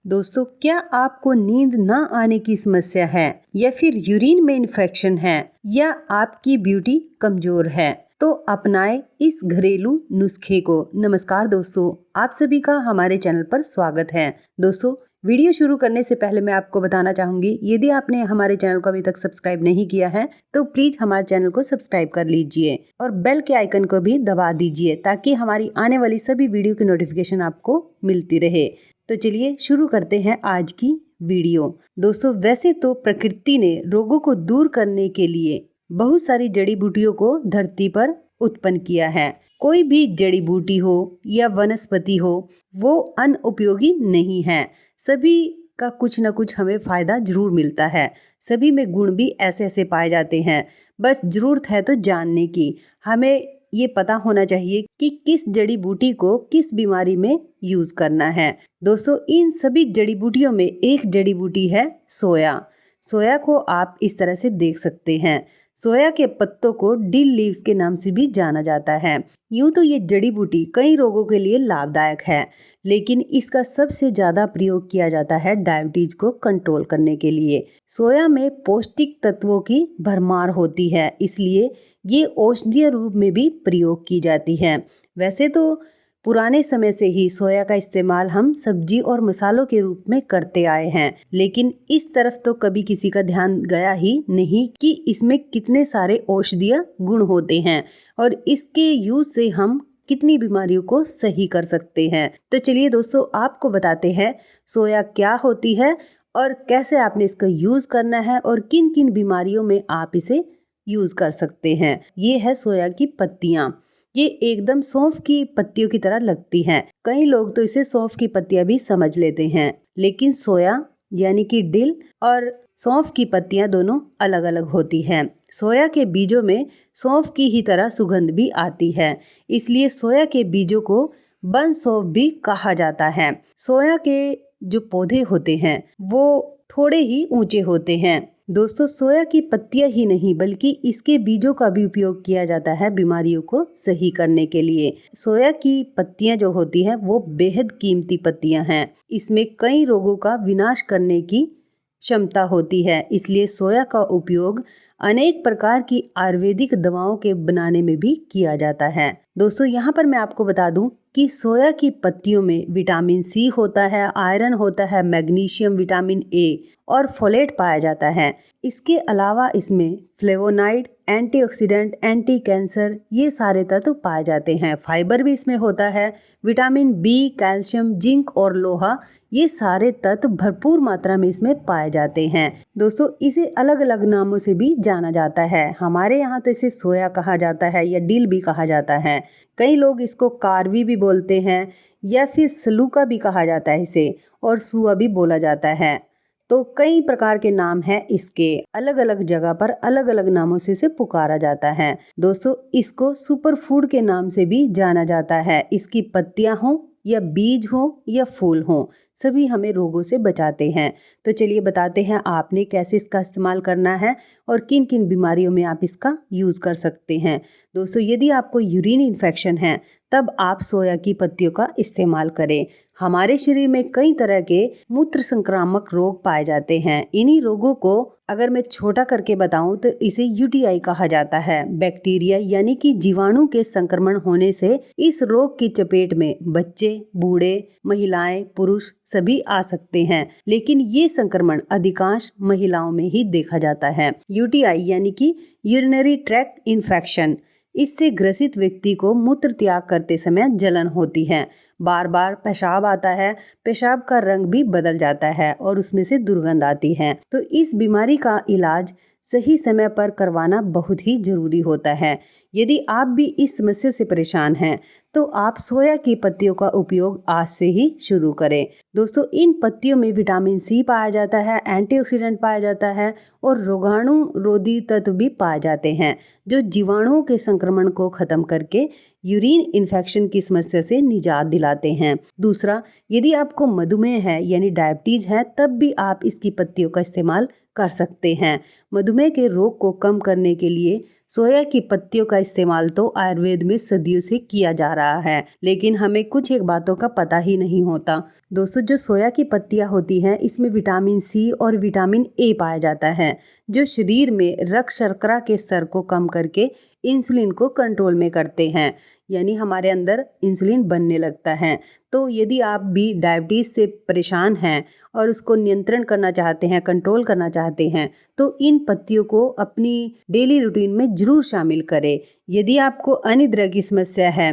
दोस्तों, क्या आपको नींद न आने की समस्या है या फिर यूरिन में इन्फेक्शन है या आपकी ब्यूटी कमजोर है तो अपनाएं इस घरेलू नुस्खे को। नमस्कार दोस्तों, आप सभी का हमारे चैनल पर स्वागत है। दोस्तों, वीडियो शुरू करने से पहले मैं आपको बताना चाहूंगी, यदि आपने हमारे चैनल को अभी तक सब्सक्राइब नहीं किया है तो प्लीज हमारे चैनल को सब्सक्राइब कर लीजिए और बेल के आइकन को भी दबा दीजिए ताकि हमारी आने वाली सभी वीडियो की नोटिफिकेशन आपको मिलती रहे। तो चलिए शुरू करते हैं आज की वीडियो। दोस्तों, वैसे तो प्रकृति ने रोगों को दूर करने के लिए बहुत सारी जड़ी बूटियों को धरती पर उत्पन्न किया है। कोई भी जड़ी बूटी हो या वनस्पति हो, वो अनुपयोगी नहीं है। सभी का कुछ न कुछ हमें फायदा जरूर मिलता है। सभी में गुण भी ऐसे ऐसे पाए जाते हैं। बस जरूरत है तो जानने की। हमें ये पता होना चाहिए कि किस जड़ी बूटी को किस बीमारी में यूज करना है। दोस्तों, इन सभी जड़ी बूटियों में एक जड़ी बूटी है सोया। सोया को आप इस तरह से देख सकते हैं। सोया के पत्तों को डिल लीव्स के नाम से भी जाना जाता है। यूं तो ये जड़ी बूटी कई रोगों के लिए लाभदायक है, लेकिन इसका सबसे ज्यादा प्रयोग किया जाता है डायबिटीज को कंट्रोल करने के लिए। सोया में पौष्टिक तत्वों की भरमार होती है, इसलिए ये औषधीय रूप में भी प्रयोग की जाती है। वैसे तो पुराने समय से ही सोया का इस्तेमाल हम सब्जी और मसालों के रूप में करते आए हैं, लेकिन इस तरफ तो कभी किसी का ध्यान गया ही नहीं कि इसमें कितने सारे औषधीय गुण होते हैं और इसके यूज से हम कितनी बीमारियों को सही कर सकते हैं। तो चलिए दोस्तों, आपको बताते हैं सोया क्या होती है और कैसे आपने इसका यूज करना है और किन किन बीमारियों में आप इसे यूज कर सकते हैं। ये है सोया की पत्तियां। ये एकदम सौंफ की पत्तियों की तरह लगती हैं। कई लोग तो इसे सौंफ की पत्तियां भी समझ लेते हैं, लेकिन सोया यानी कि डिल और सौंफ की पत्तियां दोनों अलग अलग होती हैं। सोया के बीजों में सौंफ की ही तरह सुगंध भी आती है, इसलिए सोया के बीजों को वन सौंफ भी कहा जाता है। सोया के जो पौधे होते हैं वो थोड़े ही ऊंचे होते हैं। दोस्तों, सोया की पत्तियां ही नहीं बल्कि इसके बीजों का भी उपयोग किया जाता है बीमारियों को सही करने के लिए। सोया की पत्तियां जो होती हैं वो बेहद कीमती पत्तियां हैं। इसमें कई रोगों का विनाश करने की क्षमता होती है, इसलिए सोया का उपयोग अनेक प्रकार की आयुर्वेदिक दवाओं के बनाने में भी किया जाता है। दोस्तों, यहाँ पर मैं आपको बता दूं कि सोया की पत्तियों में विटामिन सी होता है, आयरन होता है, मैग्नीशियम, विटामिन ए और फोलेट पाया जाता है। इसके अलावा इसमें फ्लेवोनाइड, एंटीऑक्सीडेंट, एंटी कैंसर ये सारे तत्व पाए जाते हैं। फाइबर भी इसमें होता है। विटामिन बी, कैल्शियम, जिंक और लोहा ये सारे तत्व भरपूर मात्रा में इसमें पाए जाते हैं। दोस्तों, इसे अलग अलग नामों से भी जाना जाता है। हमारे यहाँ तो इसे सोया कहा जाता है या डिल भी कहा जाता है। कई लोग इसको कारवी भी बोलते हैं या फिर सलूका भी कहा जाता है इसे, और सुआ भी बोला जाता है। तो कई प्रकार के नाम हैं इसके। अलग अलग जगह पर अलग अलग नामों से इसे पुकारा जाता है। दोस्तों, इसको सुपर फूड के नाम से भी जाना जाता है। इसकी पत्तियां हों या बीज हो या फूल हो, सभी हमें रोगों से बचाते हैं। तो चलिए बताते हैं आपने कैसे इसका इस्तेमाल करना है और किन किन बीमारियों में आप इसका यूज कर सकते हैं। दोस्तों, यदि आपको यूरिन इन्फेक्शन है तब आप सोया की पत्तियों का इस्तेमाल करें। हमारे शरीर में कई तरह के मूत्र संक्रामक रोग पाए जाते हैं। इन्हीं रोगों को अगर मैं छोटा करके बताऊं तो इसे यूटीआई कहा जाता है। बैक्टीरिया यानी कि जीवाणु के संक्रमण होने से इस रोग की चपेट में बच्चे, बूढ़े, महिलाएं, पुरुष सभी आ सकते हैं, लेकिन ये संक्रमण अधिकांश महिलाओं में ही देखा जाता है। यूटीआई यानी कि यूरिनरी ट्रैक्ट इन्फेक्शन, इससे ग्रसित व्यक्ति को मूत्र त्याग करते समय जलन होती है, बार बार पेशाब आता है, पेशाब का रंग भी बदल जाता है और उसमें से दुर्गंध आती है। तो इस बीमारी का इलाज सही समय पर करवाना बहुत ही जरूरी होता है। यदि आप भी इस समस्या से परेशान हैं तो आप सोया की पत्तियों का उपयोग आज से ही शुरू करें। दोस्तों, इन पत्तियों में विटामिन सी पाया जाता है, एंटीऑक्सीडेंट पाया जाता है और रोगाणु रोधी तत्व भी पाए जाते हैं जो जीवाणुओं के संक्रमण को खत्म करके यूरिन इन्फेक्शन की समस्या से निजात दिलाते हैं। दूसरा, यदि आपको मधुमेह है यानी डायबिटीज है, तब भी आप इसकी पत्तियों का इस्तेमाल कर सकते हैं। मधुमेह के रोग को कम करने के लिए सोया की पत्तियों का इस्तेमाल तो आयुर्वेद में सदियों से किया जा रहा है, लेकिन हमें कुछ एक बातों का पता ही नहीं होता। दोस्तों, जो सोया की पत्तियां होती हैं, इसमें विटामिन सी और विटामिन ए पाया जाता है, जो शरीर में रक्त शर्करा के स्तर को कम करके इंसुलिन को कंट्रोल में करते हैं, यानी हमारे अंदर इंसुलिन बनने लगता है। तो यदि आप भी डायबिटीज़ से परेशान हैं और उसको नियंत्रण करना चाहते हैं, कंट्रोल करना चाहते हैं, तो इन पत्तियों को अपनी डेली रूटीन में ज़रूर शामिल करें। यदि आपको अनिद्रा की समस्या है,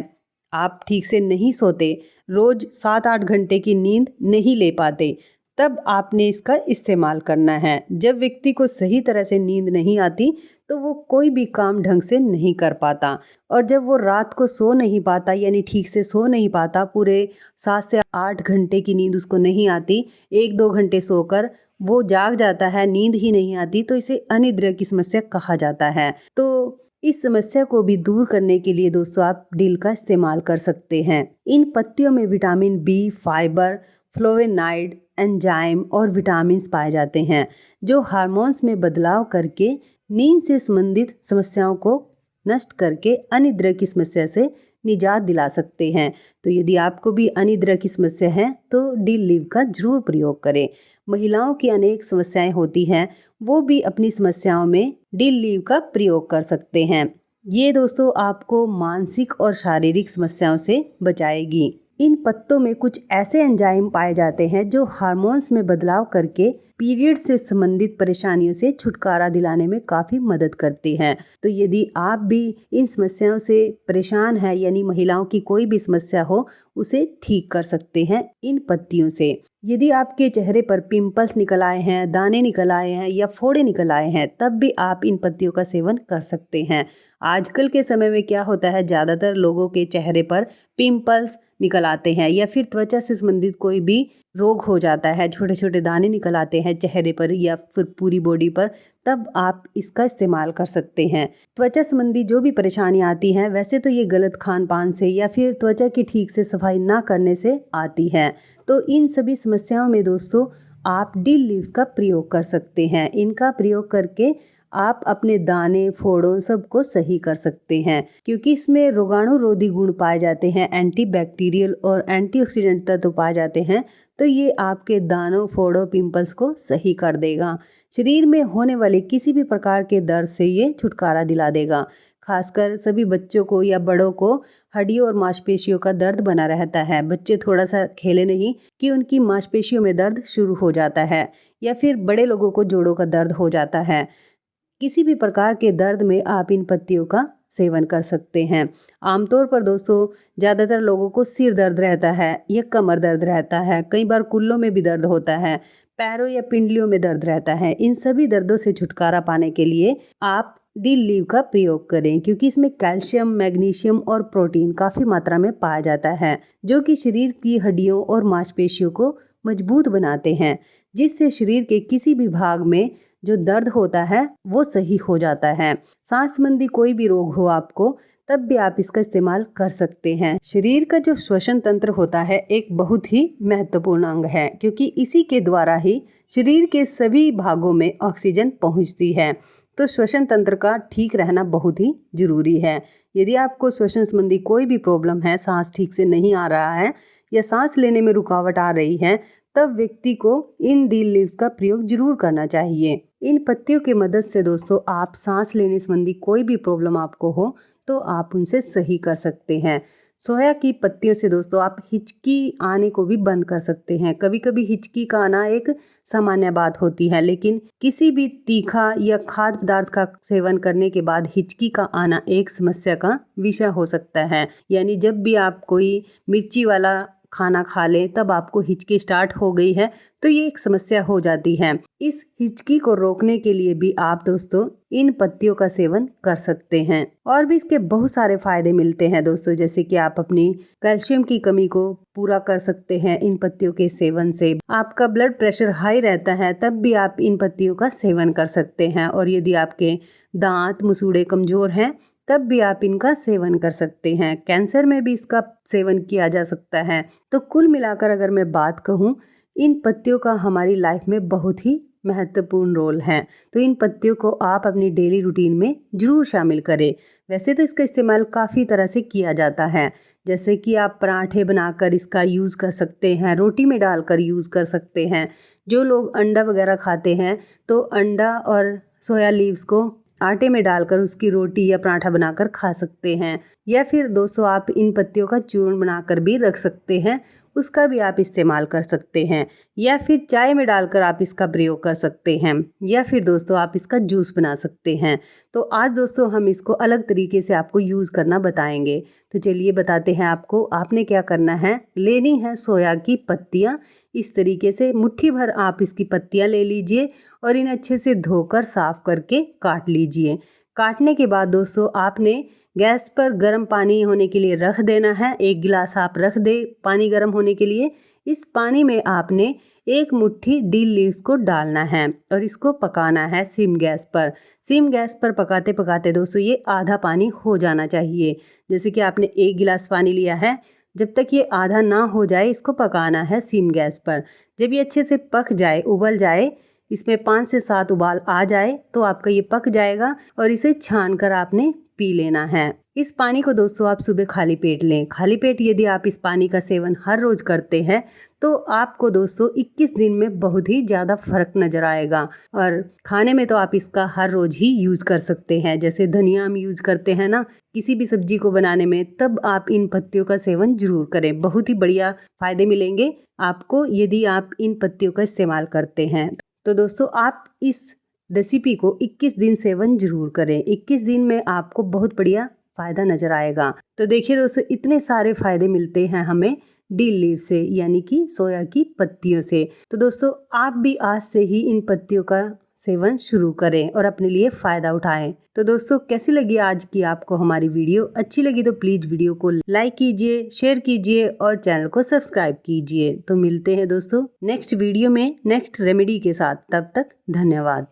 आप ठीक से नहीं सोते, रोज़ 7-8 घंटे की नींद नहीं ले पाते, तब आपने इसका इस्तेमाल करना है। जब व्यक्ति को सही तरह से नींद नहीं आती तो वो कोई भी काम ढंग से नहीं कर पाता, और जब वो रात को सो नहीं पाता यानी ठीक से सो नहीं पाता, पूरे 7 से 8 घंटे की नींद उसको नहीं आती, 1-2 घंटे सोकर वो जाग जाता है, नींद ही नहीं आती, तो इसे अनिद्रा की समस्या कहा जाता है। तो इस समस्या को भी दूर करने के लिए दोस्तों आप डिल का इस्तेमाल कर सकते हैं। इन पत्तियों में विटामिन बी, फाइबर, फ्लोवेनाइड, एंजाइम और विटामिन्स पाए जाते हैं, जो हार्मोन्स में बदलाव करके नींद से संबंधित समस्याओं को नष्ट करके अनिद्रा की समस्या से निजात दिला सकते हैं। तो यदि आपको भी अनिद्रा की समस्या है तो डिल लीव का जरूर प्रयोग करें। महिलाओं की अनेक समस्याएं होती हैं, वो भी अपनी समस्याओं में डिल लीव का प्रयोग कर सकते हैं। ये दोस्तों आपको मानसिक और शारीरिक समस्याओं से बचाएगी। इन पत्तों में कुछ ऐसे एंजाइम पाए जाते हैं जो हार्मोन्स में बदलाव करके पीरियड से संबंधित परेशानियों से छुटकारा दिलाने में काफ़ी मदद करते हैं। तो यदि आप भी इन समस्याओं से परेशान हैं, यानी महिलाओं की कोई भी समस्या हो, उसे ठीक कर सकते हैं इन पत्तियों से। यदि आपके चेहरे पर पिंपल्स निकल आए हैं, दाने निकल आए हैं या फोड़े निकल आए हैं, तब भी आप इन पत्तियों का सेवन कर सकते हैं। आजकल के समय में क्या होता है, ज़्यादातर लोगों के चेहरे पर पिंपल्स निकल आते हैं या फिर त्वचा से संबंधित कोई भी रोग हो जाता है, छोटे छोटे दाने निकल आते हैं चेहरे पर या फिर पूरी बॉडी पर, तब आप इसका इस्तेमाल कर सकते हैं। त्वचा संबंधी जो भी परेशानी आती है, वैसे तो ये गलत खान पान से या फिर त्वचा की ठीक से सफाई ना करने से आती है। तो इन सभी समस्याओं में दोस्तों आप डिल लीव्स का प्रयोग कर सकते हैं। इनका प्रयोग करके आप अपने दाने, फोड़ों सबको सही कर सकते हैं, क्योंकि इसमें रोगाणुरोधी गुण पाए जाते हैं, एंटीबैक्टीरियल और एंटीऑक्सीडेंट तत्व पाए जाते हैं। तो ये आपके दानों, फोड़ों, पिंपल्स को सही कर देगा। शरीर में होने वाले किसी भी प्रकार के दर्द से ये छुटकारा दिला देगा। खासकर सभी बच्चों को या बड़ों को हड्डियों और मांसपेशियों का दर्द बना रहता है। बच्चे थोड़ा सा खेले नहीं कि उनकी मांसपेशियों में दर्द शुरू हो जाता है, या फिर बड़े लोगों को जोड़ों का दर्द हो जाता है। किसी भी प्रकार के दर्द में आप इन पत्तियों का सेवन कर सकते हैं। आमतौर पर दोस्तों ज़्यादातर लोगों को सिर दर्द रहता है या कमर दर्द रहता है, कई बार कुल्लों में भी दर्द होता है, पैरों या पिंडलियों में दर्द रहता है। इन सभी दर्दों से छुटकारा पाने के लिए आप डिल लीव का प्रयोग करें, क्योंकि इसमें कैल्शियम, मैग्नीशियम और प्रोटीन काफ़ी मात्रा में पाया जाता है, जो कि शरीर की हड्डियों और मांसपेशियों को मजबूत बनाते हैं, जिससे शरीर के किसी भी भाग में जो दर्द होता है वो सही हो जाता है। सांस संबंधी कोई भी रोग हो आपको, तब भी आप इसका इस्तेमाल कर सकते हैं। शरीर का जो श्वसन तंत्र होता है एक बहुत ही महत्वपूर्ण अंग है, क्योंकि इसी के द्वारा ही शरीर के सभी भागों में ऑक्सीजन पहुंचती है। तो श्वसन तंत्र का ठीक रहना बहुत ही जरूरी है। यदि आपको श्वसन संबंधी कोई भी प्रॉब्लम है, सांस ठीक से नहीं आ रहा है या सांस लेने में रुकावट आ रही है, तब व्यक्ति को इन डिल लीव्स का प्रयोग जरूर करना चाहिए। इन पत्तियों की मदद से दोस्तों आप सांस लेने संबंधी कोई भी प्रॉब्लम आपको हो तो आप उनसे सही कर सकते हैं। सोया की पत्तियों से दोस्तों आप हिचकी आने को भी बंद कर सकते हैं। कभी कभी हिचकी का आना एक सामान्य बात होती है, लेकिन किसी भी तीखा या खाद्य पदार्थ का सेवन करने के बाद हिचकी का आना एक समस्या का विषय हो सकता है। यानी जब भी आप कोई मिर्ची वाला खाना खा लें तब आपको हिचकी स्टार्ट हो गई है, तो ये एक समस्या हो जाती है। इस हिचकी को रोकने के लिए भी आप दोस्तों इन पत्तियों का सेवन कर सकते हैं। और भी इसके बहुत सारे फायदे मिलते हैं दोस्तों, जैसे कि आप अपनी कैल्शियम की कमी को पूरा कर सकते हैं इन पत्तियों के सेवन से। आपका ब्लड प्रेशर हाई रहता है तब भी आप इन पत्तियों का सेवन कर सकते हैं। और यदि आपके दांत, मसूड़े कमजोर हैं तब भी आप इनका सेवन कर सकते हैं। कैंसर में भी इसका सेवन किया जा सकता है। तो कुल मिलाकर अगर मैं बात कहूँ, इन पत्तियों का हमारी लाइफ में बहुत ही महत्वपूर्ण रोल है। तो इन पत्तियों को आप अपनी डेली रूटीन में ज़रूर शामिल करें। वैसे तो इसका इस्तेमाल काफ़ी तरह से किया जाता है, जैसे कि आप पराठे बनाकर इसका यूज़ कर सकते हैं, रोटी में डालकर यूज़ कर सकते हैं। जो लोग अंडा वगैरह खाते हैं तो अंडा और सोया लीव्स को आटे में डालकर उसकी रोटी या पराठा बनाकर खा सकते हैं। या फिर दोस्तों आप इन पत्तियों का चूर्ण बनाकर भी रख सकते हैं, उसका भी आप इस्तेमाल कर सकते हैं। या फिर चाय में डालकर आप इसका प्रयोग कर सकते हैं। या फिर दोस्तों आप इसका जूस बना सकते हैं। तो आज दोस्तों हम इसको अलग तरीके से आपको यूज़ करना बताएंगे। तो चलिए बताते हैं आपको। आपने क्या करना है, लेनी है सोया की पत्तियाँ। इस तरीके से मुट्ठी भर आप इसकी पत्तियाँ ले लीजिए और इन्हें अच्छे से धोकर साफ करके काट लीजिए। काटने के बाद दोस्तों आपने गैस पर गर्म पानी होने के लिए रख देना है। 1 गिलास आप रख दे पानी गर्म होने के लिए। इस पानी में आपने 1 मुट्ठी डील लीव्स को डालना है और इसको पकाना है सिम गैस पर। सिम गैस पर पकाते पकाते दोस्तों ये आधा पानी हो जाना चाहिए। जैसे कि आपने 1 गिलास पानी लिया है, जब तक ये आधा ना हो जाए इसको पकाना है सिम गैस पर। जब ये अच्छे से पक जाए, उबल जाए, इसमें 5 से 7 उबाल आ जाए तो आपका ये पक जाएगा और इसे छान कर आपने पी लेना है। इस पानी को दोस्तों आप सुबह खाली पेट लें। खाली पेट यदि आप इस पानी का सेवन हर रोज़ करते हैं तो आपको दोस्तों 21 दिन में बहुत ही ज़्यादा फर्क नज़र आएगा। और खाने में तो आप इसका हर रोज़ ही यूज़ कर सकते हैं। जैसे धनिया हम यूज़ करते हैं ना किसी भी सब्जी को बनाने में, तब आप इन पत्तियों का सेवन ज़रूर करें। बहुत ही बढ़िया फ़ायदे मिलेंगे आपको यदि आप इन पत्तियों का इस्तेमाल करते हैं। तो दोस्तों आप इस रेसिपी को 21 दिन सेवन जरूर करें। 21 दिन में आपको बहुत बढ़िया फ़ायदा नज़र आएगा। तो देखिए दोस्तों इतने सारे फ़ायदे मिलते हैं हमें डील लीव से, यानी कि सोया की पत्तियों से। तो दोस्तों आप भी आज से ही इन पत्तियों का सेवन शुरू करें और अपने लिए फ़ायदा उठाएं। तो दोस्तों कैसी लगी आज की आपको हमारी वीडियो? अच्छी लगी तो प्लीज़ वीडियो को लाइक कीजिए, शेयर कीजिए और चैनल को सब्सक्राइब कीजिए। तो मिलते हैं दोस्तों नेक्स्ट वीडियो में नेक्स्ट रेमेडी के साथ। तब तक धन्यवाद।